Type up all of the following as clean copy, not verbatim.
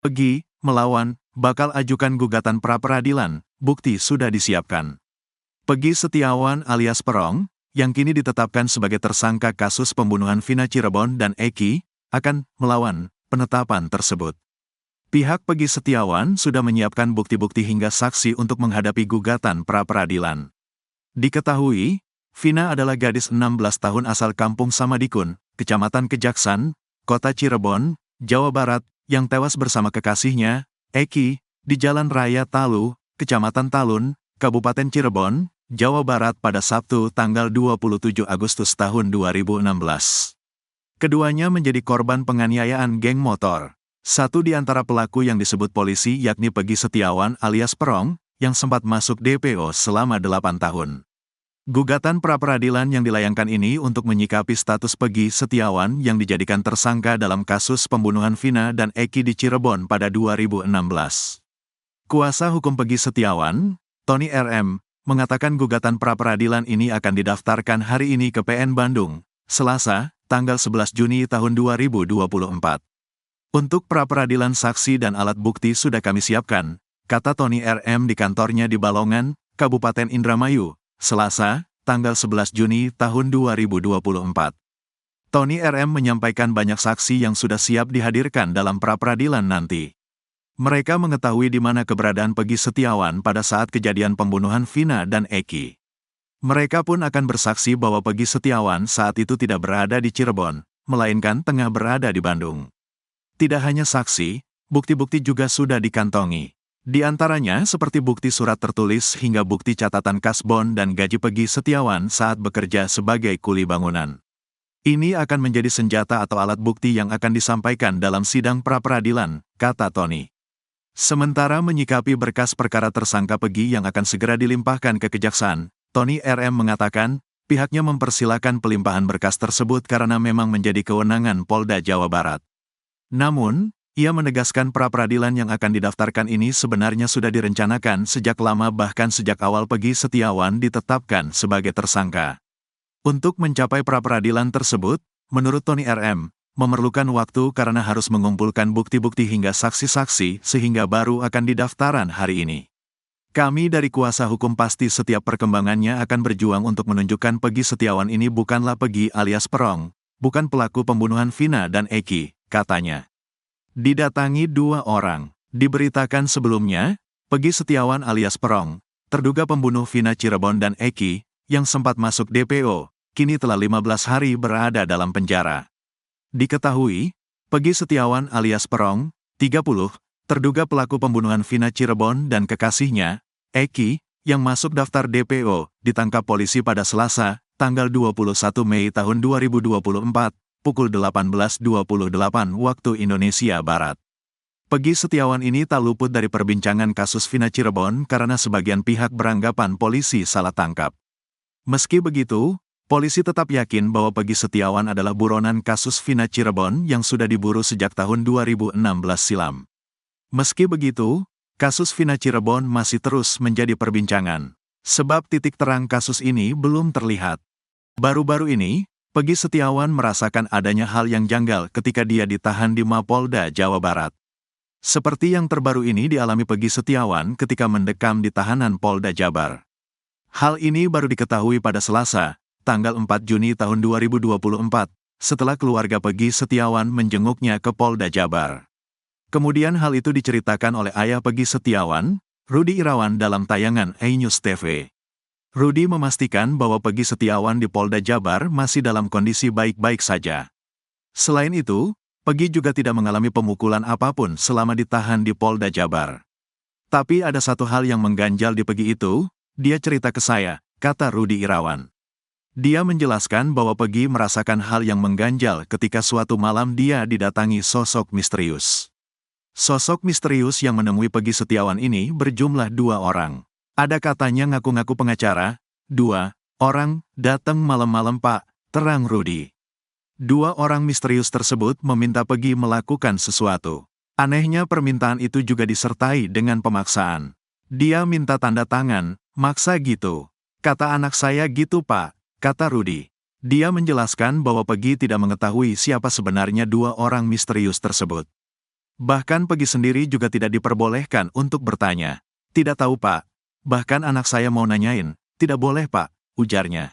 Pegi, melawan, bakal ajukan gugatan pra-peradilan, bukti sudah disiapkan. Pegi Setiawan alias Perong, yang kini ditetapkan sebagai tersangka kasus pembunuhan Vina Cirebon dan Eki, akan melawan penetapan tersebut. Pihak Pegi Setiawan sudah menyiapkan bukti-bukti hingga saksi untuk menghadapi gugatan pra-peradilan. Diketahui, Vina adalah gadis 16 tahun asal Kampung Samadikun, Kecamatan Kejaksan, Kota Cirebon, Jawa Barat, yang tewas bersama kekasihnya, Eki, di Jalan Raya Talu, Kecamatan Talun, Kabupaten Cirebon, Jawa Barat pada Sabtu tanggal 27 Agustus tahun 2016. Keduanya menjadi korban penganiayaan geng motor. Satu di antara pelaku yang disebut polisi yakni Pegi Setiawan alias Perong, yang sempat masuk DPO selama 8 tahun. Gugatan pra-peradilan yang dilayangkan ini untuk menyikapi status Pegi Setiawan yang dijadikan tersangka dalam kasus pembunuhan Vina dan Eki di Cirebon pada 2016. Kuasa hukum Pegi Setiawan, Tony RM, mengatakan gugatan pra-peradilan ini akan didaftarkan hari ini ke PN Bandung, Selasa, tanggal 11 Juni tahun 2024. Untuk pra-peradilan saksi dan alat bukti sudah kami siapkan, kata Tony RM di kantornya di Balongan, Kabupaten Indramayu, Selasa, tanggal 11 Juni tahun 2024. Tony RM menyampaikan banyak saksi yang sudah siap dihadirkan dalam pra-peradilan nanti. Mereka mengetahui di mana keberadaan Pegi Setiawan pada saat kejadian pembunuhan Vina dan Eki. Mereka pun akan bersaksi bahwa Pegi Setiawan saat itu tidak berada di Cirebon, melainkan tengah berada di Bandung. Tidak hanya saksi, bukti-bukti juga sudah dikantongi. Di antaranya seperti bukti surat tertulis hingga bukti catatan kas bon dan gaji Pegi Setiawan saat bekerja sebagai kuli bangunan. Ini akan menjadi senjata atau alat bukti yang akan disampaikan dalam sidang pra-peradilan, kata Tony. Sementara menyikapi berkas perkara tersangka Pegi yang akan segera dilimpahkan ke Kejaksaan, Tony RM mengatakan, pihaknya mempersilahkan pelimpahan berkas tersebut karena memang menjadi kewenangan Polda Jawa Barat. Namun, ia menegaskan pra-peradilan yang akan didaftarkan ini sebenarnya sudah direncanakan sejak lama bahkan sejak awal Pegi Setiawan ditetapkan sebagai tersangka. Untuk mencapai pra-peradilan tersebut, menurut Tony RM, memerlukan waktu karena harus mengumpulkan bukti-bukti hingga saksi-saksi sehingga baru akan didaftaran hari ini. Kami dari kuasa hukum pasti setiap perkembangannya akan berjuang untuk menunjukkan Pegi Setiawan ini bukanlah Pegi alias Perong, bukan pelaku pembunuhan Vina dan Eki, katanya. Didatangi 2 orang. Diberitakan sebelumnya, Pegi Setiawan alias Perong, terduga pembunuh Vina Cirebon dan Eki, yang sempat masuk DPO, kini telah 15 hari berada dalam penjara. Diketahui, Pegi Setiawan alias Perong, 30, terduga pelaku pembunuhan Vina Cirebon dan kekasihnya, Eki, yang masuk daftar DPO, ditangkap polisi pada Selasa, tanggal 21 Mei tahun 2024, pukul 18.28 waktu Indonesia Barat. Pegi Setiawan ini tak luput dari perbincangan kasus Vina Cirebon karena sebagian pihak beranggapan polisi salah tangkap. Meski begitu, polisi tetap yakin bahwa Pegi Setiawan adalah buronan kasus Vina Cirebon yang sudah diburu sejak tahun 2016 silam. Meski begitu, kasus Vina Cirebon masih terus menjadi perbincangan, sebab titik terang kasus ini belum terlihat. Baru-baru ini, Pegi Setiawan merasakan adanya hal yang janggal ketika dia ditahan di Mapolda Jawa Barat. Seperti yang terbaru ini dialami Pegi Setiawan ketika mendekam di tahanan Polda Jabar. Hal ini baru diketahui pada Selasa, tanggal 4 Juni tahun 2024, setelah keluarga Pegi Setiawan menjenguknya ke Polda Jabar. Kemudian hal itu diceritakan oleh ayah Pegi Setiawan, Rudi Irawan dalam tayangan iNews TV. Rudi memastikan bahwa Pegi Setiawan di Polda Jabar masih dalam kondisi baik-baik saja. Selain itu, Pegi juga tidak mengalami pemukulan apapun selama ditahan di Polda Jabar. Tapi ada satu hal yang mengganjal di Pegi itu, dia cerita ke saya, kata Rudi Irawan. Dia menjelaskan bahwa Pegi merasakan hal yang mengganjal ketika suatu malam dia didatangi sosok misterius. Sosok misterius yang menemui Pegi Setiawan ini berjumlah 2 orang. Ada katanya ngaku-ngaku pengacara, 2 orang, datang malam-malam Pak, terang Rudi. 2 orang misterius tersebut meminta Pegi melakukan sesuatu. Anehnya permintaan itu juga disertai dengan pemaksaan. Dia minta tanda tangan, maksa gitu. Kata anak saya gitu Pak, kata Rudi. Dia menjelaskan bahwa Pegi tidak mengetahui siapa sebenarnya 2 orang misterius tersebut. Bahkan Pegi sendiri juga tidak diperbolehkan untuk bertanya. Tidak tahu Pak, bahkan anak saya mau nanyain, tidak boleh Pak, ujarnya.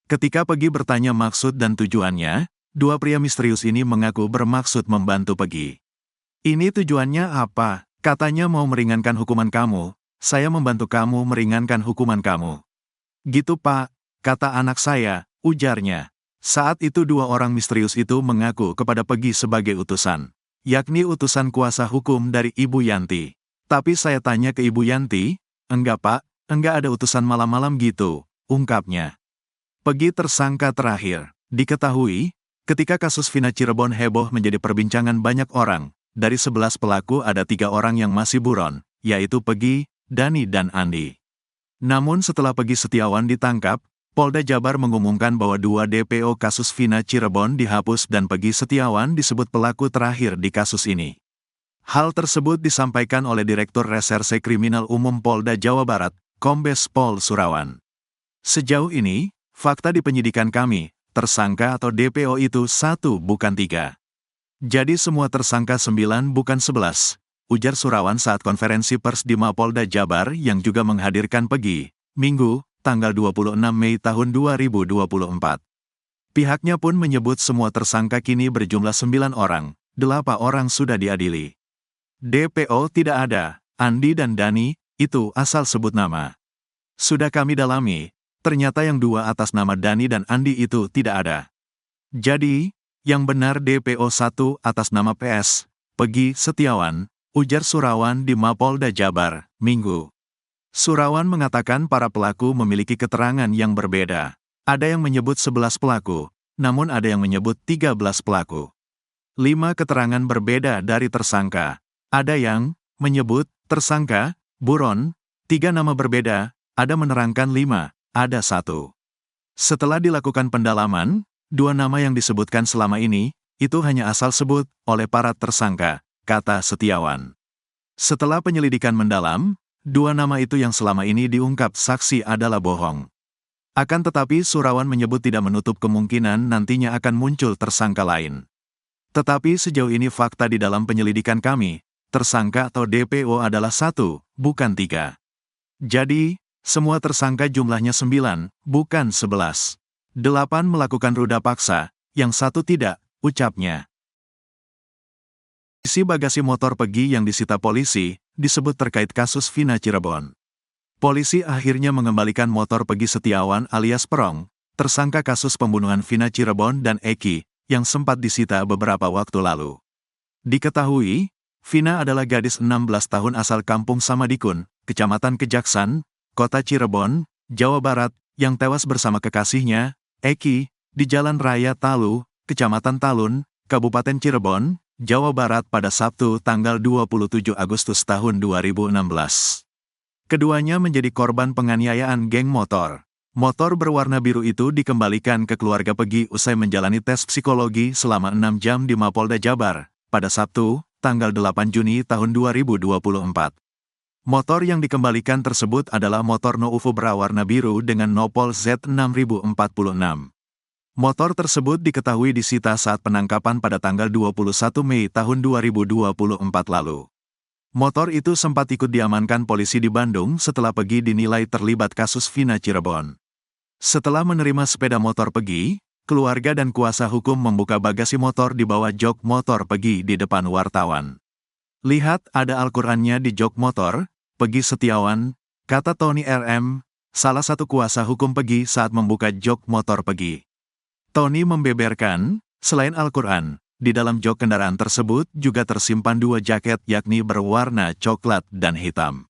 Ketika Pegi bertanya maksud dan tujuannya, dua pria misterius ini mengaku bermaksud membantu Pegi. Ini tujuannya apa? Katanya mau meringankan hukuman kamu, saya membantu kamu meringankan hukuman kamu. Gitu Pak, kata anak saya, ujarnya. Saat itu dua orang misterius itu mengaku kepada Pegi sebagai utusan, yakni utusan kuasa hukum dari Ibu Yanti. Tapi saya tanya ke Ibu Yanti, enggak Pak, enggak ada utusan malam-malam gitu, ungkapnya. Pegi tersangka terakhir, diketahui, ketika kasus Vina Cirebon heboh menjadi perbincangan banyak orang, dari 11 pelaku ada 3 orang yang masih buron, yaitu Pegi, Dani dan Andi. Namun setelah Pegi Setiawan ditangkap, Polda Jabar mengumumkan bahwa 2 DPO kasus Vina Cirebon dihapus dan Pegi Setiawan disebut pelaku terakhir di kasus ini. Hal tersebut disampaikan oleh Direktur Reserse Kriminal Umum Polda Jawa Barat, Kombes Pol Surawan. Sejauh ini, fakta di penyidikan kami, tersangka atau DPO itu 1 bukan 3. Jadi semua tersangka 9 bukan 11, ujar Surawan saat konferensi pers di Mapolda Jabar yang juga menghadirkan Pegi, Minggu, tanggal 26 Mei tahun 2024. Pihaknya pun menyebut semua tersangka kini berjumlah 9 orang, 8 orang sudah diadili. DPO tidak ada, Andi dan Dani, itu asal sebut nama. Sudah kami dalami, ternyata yang 2 atas nama Dani dan Andi itu tidak ada. Jadi, yang benar DPO 1 atas nama PS, Pegi Setiawan, ujar Surawan di Mapolda Jabar, Minggu. Surawan mengatakan para pelaku memiliki keterangan yang berbeda. Ada yang menyebut 11 pelaku, namun ada yang menyebut 13 pelaku. 5 keterangan berbeda dari tersangka. Ada yang menyebut tersangka, buron, 3 nama berbeda, ada menerangkan 5, ada 1. Setelah dilakukan pendalaman, 2 nama yang disebutkan selama ini, itu hanya asal sebut oleh para tersangka, kata Setiawan. Setelah penyelidikan mendalam, 2 nama itu yang selama ini diungkap saksi adalah bohong. Akan tetapi Surawan menyebut tidak menutup kemungkinan nantinya akan muncul tersangka lain. Tetapi sejauh ini fakta di dalam penyelidikan kami, tersangka atau DPO adalah 1, bukan 3. Jadi, semua tersangka jumlahnya 9, bukan 11. 8 melakukan ruda paksa, yang 1 tidak, ucapnya. Isi bagasi motor Pegi yang disita polisi, disebut terkait kasus Vina Cirebon. Polisi akhirnya mengembalikan motor Pegi Setiawan alias Perong, tersangka kasus pembunuhan Vina Cirebon dan Eki, yang sempat disita beberapa waktu lalu. Diketahui, Vina adalah gadis 16 tahun asal Kampung Samadikun, Kecamatan Kejaksan, Kota Cirebon, Jawa Barat, yang tewas bersama kekasihnya, Eki, di Jalan Raya Talu, Kecamatan Talun, Kabupaten Cirebon, Jawa Barat pada Sabtu tanggal 27 Agustus tahun 2016. Keduanya menjadi korban penganiayaan geng motor. Motor berwarna biru itu dikembalikan ke keluarga Pegi usai menjalani tes psikologi selama 6 jam di Mapolda Jabar, pada Sabtu, tanggal 8 Juni tahun 2024. Motor yang dikembalikan tersebut adalah motor No UFO berwarna biru dengan nopol Z6046. Motor tersebut diketahui disita saat penangkapan pada tanggal 21 Mei tahun 2024 lalu. Motor itu sempat ikut diamankan polisi di Bandung setelah Pegi dinilai terlibat kasus Vina Cirebon. Setelah menerima sepeda motor Pegi, keluarga dan kuasa hukum membuka bagasi motor di bawah jok motor Pegi di depan wartawan. Lihat ada Al-Qur'annya di jok motor, Pegi Setiawan, kata Tony RM, salah satu kuasa hukum Pegi saat membuka jok motor Pegi. Tony membeberkan, selain Al-Qur'an, di dalam jok kendaraan tersebut juga tersimpan 2 jaket yakni berwarna coklat dan hitam.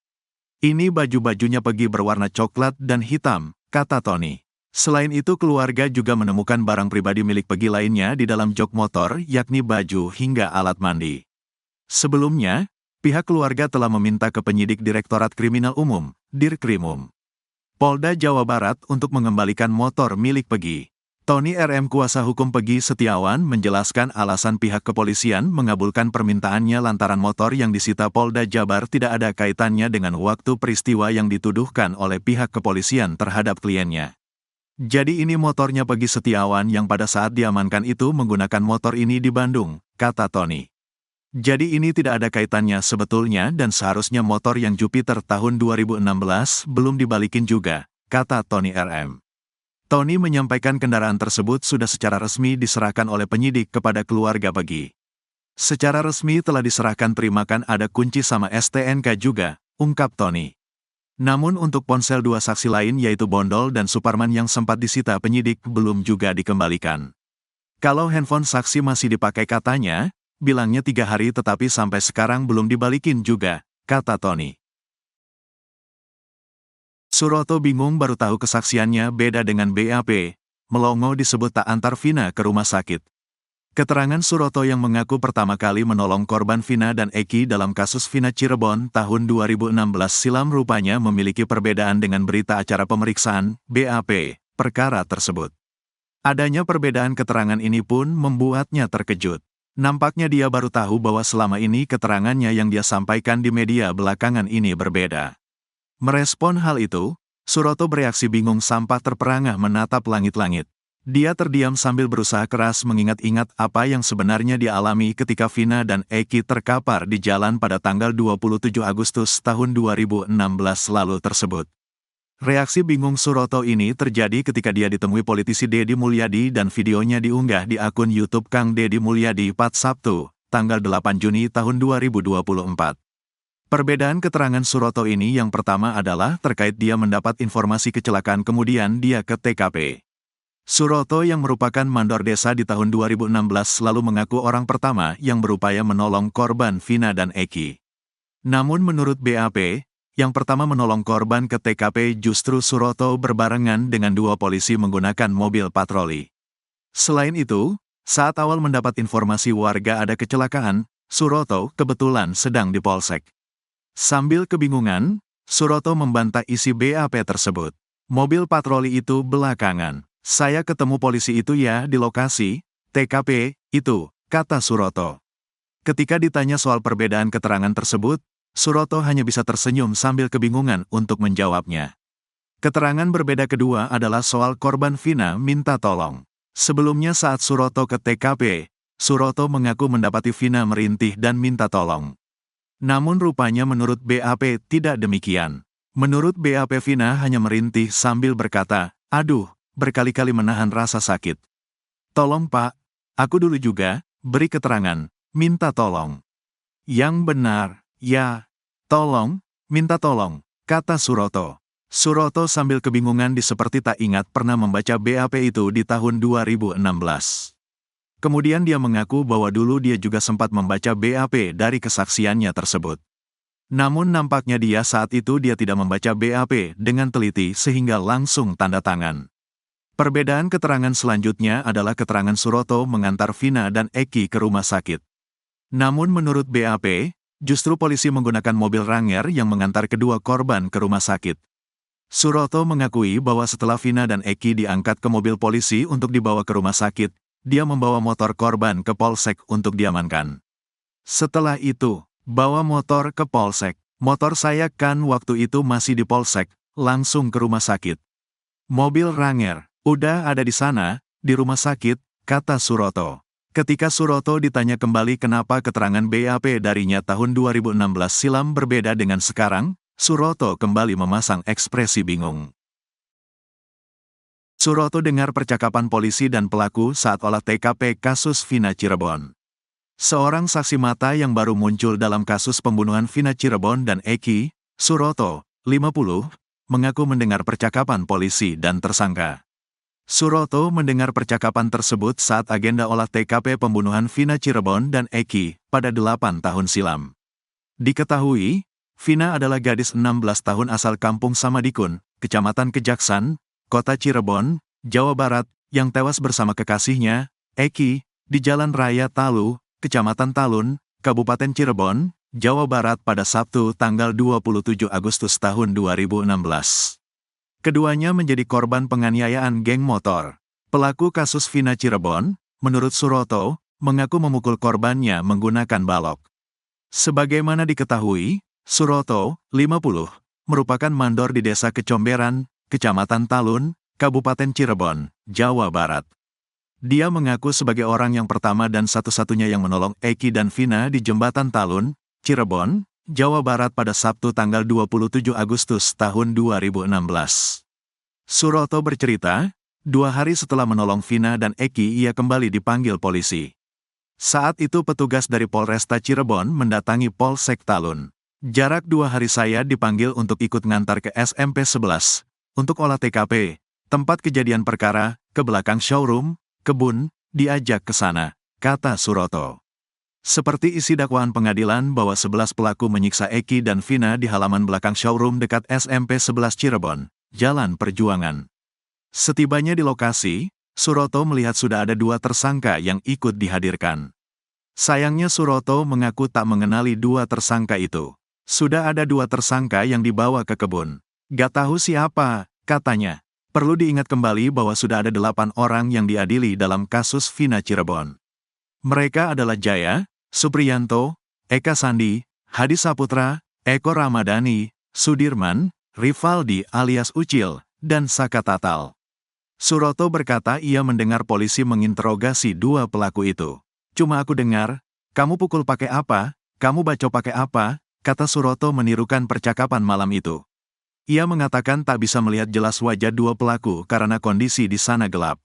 Ini baju-bajunya Pegi berwarna coklat dan hitam, kata Tony. Selain itu keluarga juga menemukan barang pribadi milik Pegi lainnya di dalam jok motor yakni baju hingga alat mandi. Sebelumnya, pihak keluarga telah meminta ke penyidik Direktorat Kriminal Umum, Dirkrimum, Polda Jawa Barat untuk mengembalikan motor milik Pegi. Tony RM kuasa hukum Pegi Setiawan menjelaskan alasan pihak kepolisian mengabulkan permintaannya lantaran motor yang disita Polda Jabar tidak ada kaitannya dengan waktu peristiwa yang dituduhkan oleh pihak kepolisian terhadap kliennya. Jadi ini motornya Pegi Setiawan yang pada saat diamankan itu menggunakan motor ini di Bandung, kata Tony. Jadi ini tidak ada kaitannya sebetulnya dan seharusnya motor yang Jupiter tahun 2016 belum dibalikin juga, kata Tony RM. Tony menyampaikan kendaraan tersebut sudah secara resmi diserahkan oleh penyidik kepada keluarga Peggy. Secara resmi telah diserahkan, terimakan ada kunci sama STNK juga, ungkap Tony. Namun untuk ponsel dua saksi lain yaitu Bondol dan Suparman yang sempat disita penyidik belum juga dikembalikan. Kalau handphone saksi masih dipakai katanya, bilangnya 3 hari tetapi sampai sekarang belum dibalikin juga, kata Tony. Suroto bingung baru tahu kesaksiannya beda dengan BAP, melongo disebut tak antar Vina ke rumah sakit. Keterangan Suroto yang mengaku pertama kali menolong korban Vina dan Eki dalam kasus Vina Cirebon tahun 2016 silam rupanya memiliki perbedaan dengan berita acara pemeriksaan, BAP, perkara tersebut. Adanya perbedaan keterangan ini pun membuatnya terkejut. Nampaknya dia baru tahu bahwa selama ini keterangannya yang dia sampaikan di media belakangan ini berbeda. Merespon hal itu, Suroto bereaksi bingung sampai terperangah menatap langit-langit. Dia terdiam sambil berusaha keras mengingat-ingat apa yang sebenarnya dialami ketika Vina dan Eki terkapar di jalan pada tanggal 27 Agustus tahun 2016 lalu tersebut. Reaksi bingung Suroto ini terjadi ketika dia ditemui politisi Deddy Mulyadi dan videonya diunggah di akun YouTube Kang Deddy Mulyadi pada Sabtu, tanggal 8 Juni tahun 2024. Perbedaan keterangan Suroto ini yang pertama adalah terkait dia mendapat informasi kecelakaan kemudian dia ke TKP. Suroto yang merupakan mandor desa di tahun 2016 lalu mengaku orang pertama yang berupaya menolong korban Vina dan Eki. Namun menurut BAP, yang pertama menolong korban ke TKP justru Suroto berbarengan dengan 2 polisi menggunakan mobil patroli. Selain itu, saat awal mendapat informasi warga ada kecelakaan, Suroto kebetulan sedang di Polsek. Sambil kebingungan, Suroto membantah isi BAP tersebut. Mobil patroli itu belakangan. Saya ketemu polisi itu ya di lokasi, TKP, itu, kata Suroto. Ketika ditanya soal perbedaan keterangan tersebut, Suroto hanya bisa tersenyum sambil kebingungan untuk menjawabnya. Keterangan berbeda kedua adalah soal korban Vina minta tolong. Sebelumnya saat Suroto ke TKP, Suroto mengaku mendapati Vina merintih dan minta tolong. Namun rupanya menurut BAP tidak demikian. Menurut BAP Vina hanya merintih sambil berkata, "Aduh," berkali-kali menahan rasa sakit. "Tolong Pak, aku dulu juga," beri keterangan, "minta tolong." "Yang benar. Ya, tolong, minta tolong," kata Suroto. Suroto sambil kebingungan seperti tak ingat pernah membaca BAP itu di tahun 2016. Kemudian dia mengaku bahwa dulu dia juga sempat membaca BAP dari kesaksiannya tersebut. Namun nampaknya dia saat itu dia tidak membaca BAP dengan teliti sehingga langsung tanda tangan. Perbedaan keterangan selanjutnya adalah keterangan Suroto mengantar Vina dan Eki ke rumah sakit. Namun menurut BAP, justru polisi menggunakan mobil Ranger yang mengantar kedua korban ke rumah sakit. Suroto mengakui bahwa setelah Vina dan Eki diangkat ke mobil polisi untuk dibawa ke rumah sakit, dia membawa motor korban ke Polsek untuk diamankan. Setelah itu, bawa motor ke Polsek. "Motor saya kan waktu itu masih di Polsek, langsung ke rumah sakit. Mobil Ranger udah ada di sana, di rumah sakit," kata Suroto. Ketika Suroto ditanya kembali kenapa keterangan BAP darinya tahun 2016 silam berbeda dengan sekarang, Suroto kembali memasang ekspresi bingung. Suroto dengar percakapan polisi dan pelaku saat olah TKP kasus Vina Cirebon. Seorang saksi mata yang baru muncul dalam kasus pembunuhan Vina Cirebon dan Eki, Suroto, 50, mengaku mendengar percakapan polisi dan tersangka. Suroto mendengar percakapan tersebut saat agenda olah TKP pembunuhan Vina Cirebon dan Eki pada 8 tahun silam. Diketahui, Vina adalah gadis 16 tahun asal Kampung Samadikun, Kecamatan Kejaksan, Kota Cirebon, Jawa Barat, yang tewas bersama kekasihnya, Eki, di Jalan Raya Talu, Kecamatan Talun, Kabupaten Cirebon, Jawa Barat pada Sabtu tanggal 27 Agustus tahun 2016. Keduanya menjadi korban penganiayaan geng motor. Pelaku kasus Vina Cirebon, menurut Suroto, mengaku memukul korbannya menggunakan balok. Sebagaimana diketahui, Suroto, 50, merupakan mandor di Desa Kecomberan, Kecamatan Talun, Kabupaten Cirebon, Jawa Barat. Dia mengaku sebagai orang yang pertama dan satu-satunya yang menolong Eki dan Vina di Jembatan Talun, Cirebon, Jawa Barat pada Sabtu tanggal 27 Agustus tahun 2016. Suroto bercerita, 2 hari setelah menolong Vina dan Eki ia kembali dipanggil polisi. Saat itu petugas dari Polresta Cirebon mendatangi Polsek Talun. Jarak 2 hari saya dipanggil untuk ikut ngantar ke SMP 11, untuk olah TKP, tempat kejadian perkara, ke belakang showroom, kebun, diajak ke sana, kata Suroto. Seperti isi dakwaan pengadilan bahwa 11 pelaku menyiksa Eki dan Vina di halaman belakang showroom dekat SMP 11 Cirebon, Jalan Perjuangan. Setibanya di lokasi, Suroto melihat sudah ada 2 tersangka yang ikut dihadirkan. Sayangnya Suroto mengaku tak mengenali 2 tersangka itu. Sudah ada 2 tersangka yang dibawa ke kebun. Gak tahu siapa, katanya. Perlu diingat kembali bahwa sudah ada 8 orang yang diadili dalam kasus Vina Cirebon. Mereka adalah Jaya, Supriyanto, Eka Sandi, Hadi Saputra, Eko Ramadhani, Sudirman, Rivaldi alias Ucil, dan Saka Tatal. Suroto berkata ia mendengar polisi menginterogasi 2 pelaku itu. Cuma aku dengar, kamu pukul pakai apa, kamu bacok pakai apa, kata Suroto menirukan percakapan malam itu. Ia mengatakan tak bisa melihat jelas wajah 2 pelaku karena kondisi di sana gelap.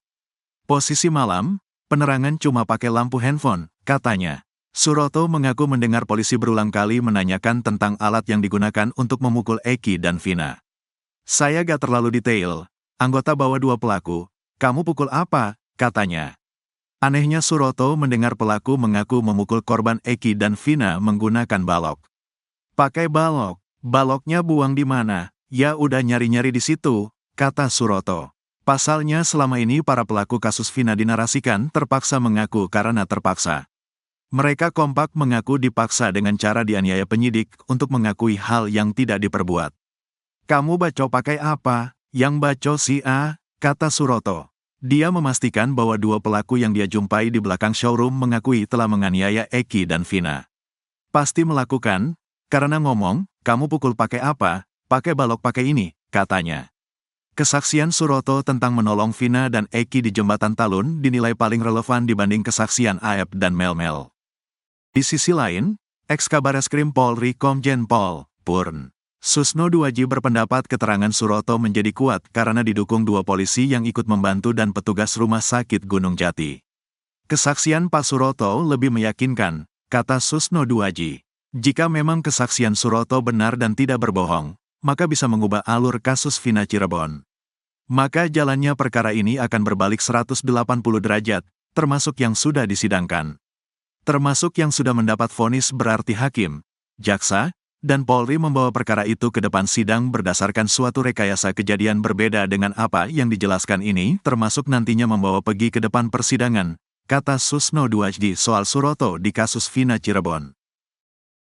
Posisi malam, penerangan cuma pakai lampu handphone, katanya. Suroto mengaku mendengar polisi berulang kali menanyakan tentang alat yang digunakan untuk memukul Eki dan Vina. Saya gak terlalu detail, anggota bawa 2 pelaku, kamu pukul apa, katanya. Anehnya Suroto mendengar pelaku mengaku memukul korban Eki dan Vina menggunakan balok. Pakai balok, baloknya buang di mana? Ya udah nyari-nyari di situ, kata Suroto. Pasalnya selama ini para pelaku kasus Vina dinarasikan terpaksa mengaku karena terpaksa. Mereka kompak mengaku dipaksa dengan cara dianiaya penyidik untuk mengakui hal yang tidak diperbuat. Kamu baco pakai apa? Yang baco si A, kata Suroto. Dia memastikan bahwa 2 pelaku yang dia jumpai di belakang showroom mengakui telah menganiaya Eki dan Vina. Pasti melakukan, karena ngomong, kamu pukul pakai apa? Pakai balok pakai ini, katanya. Kesaksian Suroto tentang menolong Vina dan Eki di Jembatan Talun dinilai paling relevan dibanding kesaksian Aep dan Melmel. Di sisi lain, Eks-Kabareskrim Polri Komjen Pol Purn Susno Duaji berpendapat keterangan Suroto menjadi kuat karena didukung 2 polisi yang ikut membantu dan petugas rumah sakit Gunung Jati. Kesaksian Pak Suroto lebih meyakinkan, kata Susno Duaji. Jika memang kesaksian Suroto benar dan tidak berbohong, maka bisa mengubah alur kasus Vina Cirebon. Maka jalannya perkara ini akan berbalik 180 derajat, termasuk yang sudah disidangkan. Termasuk yang sudah mendapat vonis berarti hakim, jaksa, dan Polri membawa perkara itu ke depan sidang berdasarkan suatu rekayasa kejadian berbeda dengan apa yang dijelaskan ini, termasuk nantinya membawa pergi ke depan persidangan, kata Susno Duaji soal Suroto di kasus Vina Cirebon.